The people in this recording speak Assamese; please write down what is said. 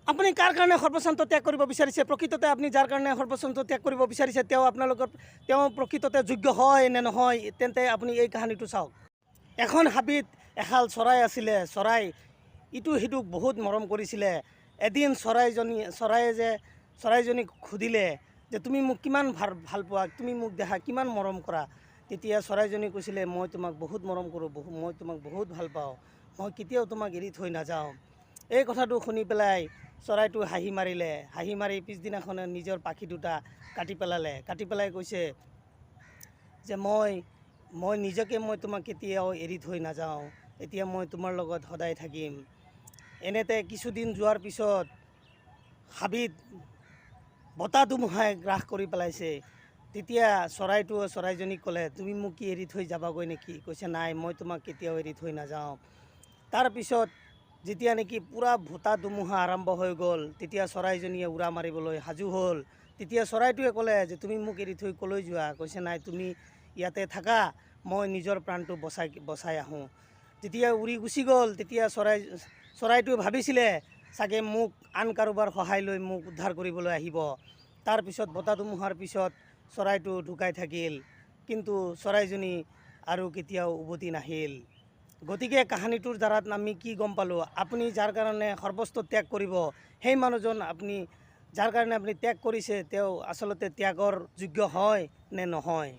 আপুনি কাৰ কাৰণে সৰ্বশান্ত ত্যাগ কৰিব বিচাৰিছে? প্ৰকৃততে আপুনি যাৰ কাৰণে সৰ্বশান্ত ত্যাগ কৰিব বিচাৰিছে তেওঁ প্ৰকৃততে যোগ্য হয় নে নহয়, তেন্তে আপুনি এই কাহিনীটো চাওক। এখন হাবিত এহাল চৰাই আছিলে। চৰাই ইটো সিটোক বহুত মৰম কৰিছিলে। এদিন চৰাইজনীক সুধিলে যে তুমি মোক কিমান ভাল পোৱা, তুমি মোক দেখা কিমান মৰম কৰা। তেতিয়া চৰাইজনী কৈছিলে, মই তোমাক বহুত মৰম কৰোঁ, মই তোমাক বহুত ভাল পাওঁ, মই কেতিয়াও তোমাক এৰি থৈ নাযাওঁ। এই কথাটো শুনি পেলাই চৰাইটো হাঁহি মাৰিলে। হাঁহি মাৰি পিছদিনাখনে নিজৰ পাখি দুটা কাটি পেলাই কৈছে যে মই তোমাক কেতিয়াও এৰি থৈ নাযাওঁ, এতিয়া মই তোমাৰ লগত সদায় থাকিম। এনেতে কিছুদিন যোৱাৰ পিছত হাবিত বতাহ ধুমুহাই গ্ৰাস কৰি পেলাইছে। তেতিয়া চৰাইজনীক ক'লে, তুমি মোক কি এৰি থৈ যাবাগৈ নেকি? কৈছে, নাই, মই তোমাক কেতিয়াও এৰি থৈ নাযাওঁ। তাৰপিছত যেতিয়া নেকি পূৰা বতাহ ধুমুহা আৰম্ভ হৈ গ'ল, তেতিয়া চৰাইজনীয়ে উৰা মাৰিবলৈ সাজু হ'ল। তেতিয়া চৰাইটোৱে ক'লে যে তুমি মোক এৰি থৈ ক'লৈ যোৱা? কৈছে, নাই, তুমি ইয়াতে থাকা, মই নিজৰ প্ৰাণটো বচাই আহোঁ। যেতিয়া উৰি গুচি গ'ল, তেতিয়া চৰাইটোৱে ভাবিছিলে চাগে মোক আন কাৰোবাৰ সহায় লৈ মোক উদ্ধাৰ কৰিবলৈ আহিব। তাৰপিছত বতাহ ধুমুহাৰ পিছত চৰাইটো ঢুকাই থাকিল, কিন্তু চৰাইজনী আৰু কেতিয়াও উভতি নাহিল। গতিকে কাহিনীটোৰ দ্বাৰা আমি কি গম পালোঁ? আপুনি যাৰ কাৰণে সৰ্বস্ব ত্যাগ কৰিব, সেই মানুহজন যাৰ কাৰণে আপুনি ত্যাগ কৰিছে, তেওঁ আচলতে ত্যাগৰ যোগ্য হয় নে নহয়?